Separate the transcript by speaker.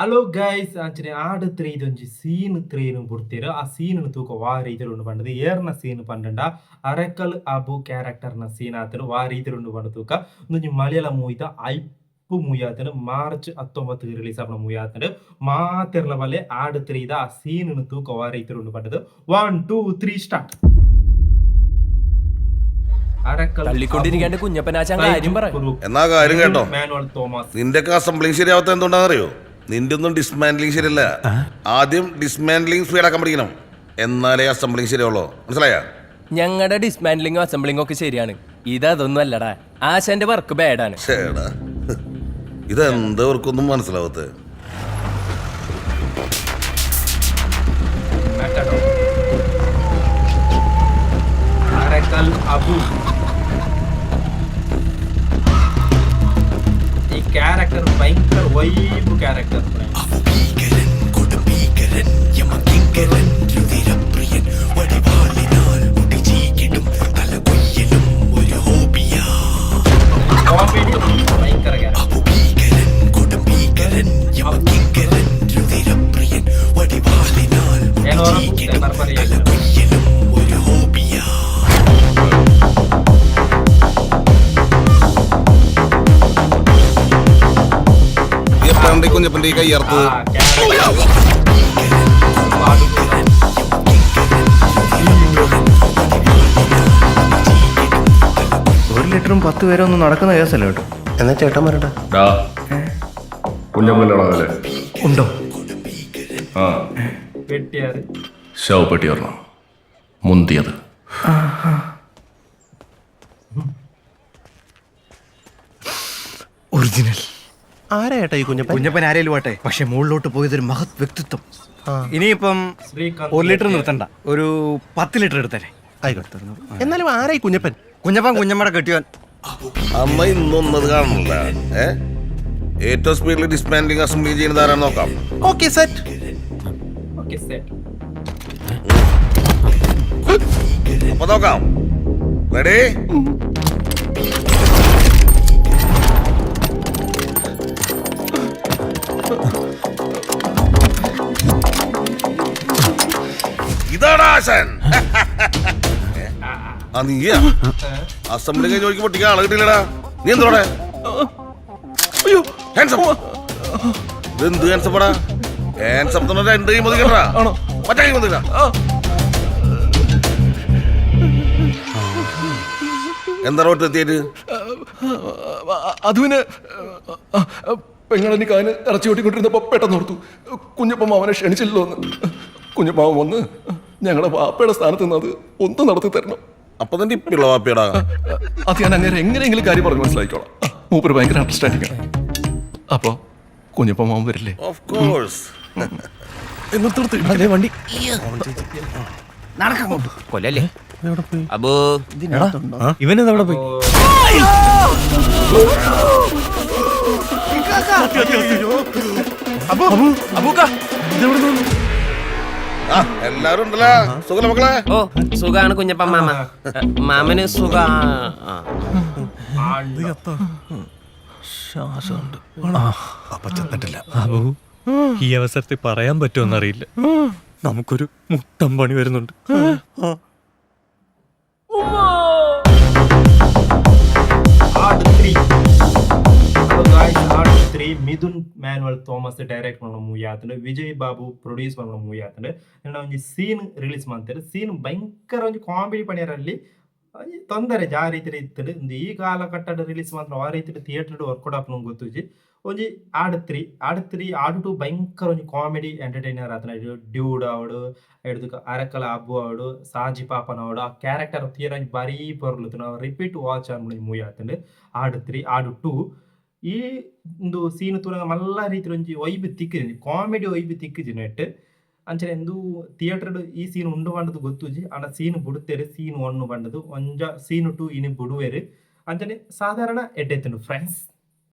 Speaker 1: Hello guys ಅಂಚನೆ ಆಡು three ಇದೊಂಜಿ scene ತ್ರೀನ್ ಬುಡ್ತೆರ್ ಆ ಸೀನ್ ತೂಕ ವಾ ರೀತಿಲು ಉಂಡು ಪಂಡದು ಏರ್ನ ಸೀನ್ ಪಂಡಂಡ ಅರೆಕಲ್ ಅಬು ಕ್ಯಾರೆಕ್ಟರ್ನ ಸೀನ್ ಆತನು ವಾ ರೀತಿಲು ಉಂಡು ಪಂಡ ತೂಕ ಒಂದೊಂಜಿ ಮಲಯಾಳ ಮೂವಿದ ಐಪ್ಪು ಮೂವಿ ಆತನು ಮಾರ್ಚ್ 19 ರಿಲೀಸ್ ಆಪುನ ಮೂವಿ ಆತನು ಮಾತೆರ್ಲ ಬಲ್ಲೆ ಆಡು ತ್ರೀದ ಆ ಸೀನ್ ತೂಕ ವಾ ರೀತಿಲು ಉಂಡು ಪಂಡದು 1 2 3 ಸ್ಟಾರ್ಟ್.
Speaker 2: തള്ളിക്കൊണ്ടിരിക്കാണ്ട് കുഞ്ഞപ്പനാച്ചാൻ കാര്യം പറ.
Speaker 3: എന്നാ കാര്യം കേട്ടോ,
Speaker 1: മാനുവൽ തോമസ്
Speaker 3: നിന്റെ അസംബ്ലിങ് ശരിയാവാത്ത എന്തുകൊണ്ടാണെന്നറിയോ? നിന്റെ ഒന്നും ഡിസ്മാൻഡ്ലിങ് ശരിയല്ല. ആദ്യം ഡിസ്മാൻഡ്ലിങ് സ്പീഡാക്കാൻ പഠിക്കണം, എന്നാലേ അസംബ്ലിങ് ശരിയാവുള്ളൂ. മനസ്സിലായ?
Speaker 2: ഞങ്ങളുടെ ഡിസ്മാൻഡ്ലിങ്ങും അസംബ്ലിങ്ങും ഒക്കെ ശരിയാണ്, ഇതൊന്നും അല്ലടാ. ആശാന്റെ വർക്ക് ബാഡാണ്.
Speaker 3: ശരിടാ, ഇതെന്തവർക്കൊന്നും മനസ്സിലാവത്തെ.
Speaker 1: അബു ഈ ക്യാരക്ടർ ഭയങ്കര വൈബ് ക്യാരക്ടർ. കോമഡി ഭയങ്കര
Speaker 3: കുഞ്ഞപ്പന്റെ ഈ കയ്യർത്ത്
Speaker 4: ഒരു ലിറ്ററും 10 പേരും ഒന്നും നടക്കുന്ന കേസല്ല കേട്ടോ. എന്നാ ചേട്ടൻ വരട്ടെ.
Speaker 5: കുഞ്ഞപ്പനല്ലേ
Speaker 4: ഉണ്ടോ?
Speaker 5: ആ
Speaker 1: വെട്ടിയാറ്
Speaker 5: ശവപ്പെട്ടി ഒരെണ്ണം മുന്തിയത്.
Speaker 4: ഒറിജിനൽ.
Speaker 6: ആരാ ഏട്ടാ ഈ കുഞ്ഞപ്പൻ?
Speaker 4: കുഞ്ഞപ്പൻ ആരേലും ആട്ടെ, പക്ഷെ മുകളിലോട്ട് പോയതൊരു മഹത് വ്യക്തിത്വം. ഇനിയിപ്പം
Speaker 1: ശ്രീകാന്ത്
Speaker 4: 1 ലിറ്റർ നിർത്തണ്ട, ഒരു 10 ലിറ്റർ എടുത്തേ.
Speaker 6: ആയിക്കോട്ടെ. എന്നാലും ആരാ ഈ കുഞ്ഞപ്പൻ?
Speaker 4: കുഞ്ഞപ്പൻ കുഞ്ഞമ്മടെ കെട്ടിയോൻ.
Speaker 3: അമ്മ ഇന്നൊന്നത് കാണണില്ല. ഏറ്റവും സ്പീഡിൽ ഡിസ്മാൻഡ്ലിങ് അസംബ്ലി ചെയ്യുന്നത് ആരാന്ന് നോക്കാം.
Speaker 6: Okay set.
Speaker 1: Okay set.
Speaker 3: അപ്പൊ നോക്കാം. റെഡി? ഇതാണ് ആശാൻ. ആ നീയാ അസംബ്ലി കഴിഞ്ഞ് ചോദിക്കുമ്പോ പൊട്ടിക്കാൻ ആളെ കിട്ടില്ലടാ. നീ എന്തോടെ എന്ത് ഹാൻസപ്പടാ? ഹാൻസപ്പ് തന്നെ 2 കൈ മതി കേട്ടാ, മറ്റേ കൈ മതി. എന്താ റോട്ട് എത്തിയിട്ട്?
Speaker 5: അത് പിന്നെ പെങ്ങളെനിക്ക് അതിന് ഇറച്ചി ഓട്ടിക്കൊണ്ടിരുന്നപ്പോ പെട്ടെന്ന് ഓർത്തു കുഞ്ഞപ്പം അവനെ ക്ഷണിച്ചില്ലല്ലോ എന്ന്. കുഞ്ഞപ്പാവൻ വന്ന് ഞങ്ങളുടെ വാപ്പയുടെ സ്ഥാനത്ത് നിന്ന് അത് ഒന്ന് നടത്തി തരണം.
Speaker 3: അപ്പൊ തന്നെ ഇപ്പിള്ള വാപ്പിയടാ.
Speaker 5: അത് ഞാൻ അങ്ങനെ എങ്ങനെയെങ്കിലും കാര്യം പറഞ്ഞ് മനസ്സിലാക്കിക്കോളാം. മൂപ്പര് ഭയങ്കര അണ്ടർസ്റ്റാൻഡിങ് ആണ്. അപ്പൊ കുഞ്ഞപ്പം മാവൻ വരില്ലേ?
Speaker 3: Of course.
Speaker 6: വണ്ടി
Speaker 2: കൊല്ലല്ലേ അബോ.
Speaker 4: ഇവനെവിടെ പോയി?
Speaker 3: എല്ലാരും ഉണ്ടല്ലോ. സുഖല മക്കളെ?
Speaker 2: ഓ സുഖാണ് കുഞ്ഞപ്പ മാമ. മാമന് സുഖ.
Speaker 7: ഈ അവസരത്തിൽ പറയാൻ പറ്റുമെന്നറിയില്ല, നമുക്കൊരു മുട്ടം പണി വരുന്നുണ്ട്.
Speaker 1: ಮಿಥುನ್ ಮ್ಯಾನುವಲ್ ಥಾಮಸ್ ಡೈರೆಕ್ಟ್ ಮಾಡೋ ಮೂವಿ ಆತಂಡು, ವಿಜಯ್ ಬಾಬು ಪ್ರೊಡ್ಯೂಸ್ ಮಾಡೋ ಮೂವಿ ಆತಂಡು. ಒಂಜಿ ಸೀನ್ ರಿಲೀಸ್ ಮಾಡ್ತಾರೆ. ಸೀನ್ ಭಯಂಕರ ಒಂಜಿ ಕಾಮಿಡಿ ಪಣಿಯರಲ್ಲಿ ತೊಂದರೆ ಆ ರೀತಿ ಇತ್ತಂಡು. ಈ ಕಾಲಘಟ್ಟದ ರಿಲೀಸ್ ಮಾತ್ರ ಆ ರೀತಿ ಥಿಯೇಟರ್ ವರ್ಕೌಟ್ ಆಪುನ ಗೊತ್ತುಜಿ. ಒಂಜಿ ಆಡು 3 ಆಡು 2 ಭಯಂಕರ ಒಂಜಿ ಕಾಮಿಡಿ ಎಂಟರ್ಟೈನರ್ ಆತನ. ಡ್ಯೂಡ್ ಆವಡು ಹಿಡಿದು ಅರಕಲ ಅಬ್ಬು ಆವಡು ಸಾಜಿ ಪಾಪನ ಆವಡು ಆ ಕ್ಯಾರೆಕ್ಟರ್ ತೀರ ಬಾರಿ ಪೊರ್ಲುತ್ತು. ನಾವು ರಿಪೀಟ್ ವಾಚ್ ಆನ್ ಮೂವಿ ಆತಂಡು ಆಡು 3 ಆಡು 2. ಈ ಒಂದು ಸೀನ್ ತೂನಗ ಮಲ್ಲ ರೀತಿ ಒಂಜಿ ವೈಬ್ ತಿಕ್ಕಿಜಿ, ಕಾಮಿಡಿ ವೈಬ್ ತಿಕ್ಕಿಜಿ ನೆಟ್. ಅಂಚನೆ ಎಂದು ಥಿಯೇಟರ್ ಈ ಸೀನ್ ಉಂಡು ಪಂಡದು ಗೊತ್ತುಜಿ. ಆಂಡ ಸೀನ್ ಬುಡುತ್ತೆರ್ ಸೀನ್ 1 ಪಂಡದು ಒಂಜ ಸೀನ್ 2 ಇನಿ ಬುಡುವೆರ್. ಅಂಚನೆ ಸಾಧಾರಣ ಎಡ್ಡೆತ್ತುಂಡು ಫ್ರೆಂಡ್ಸ್.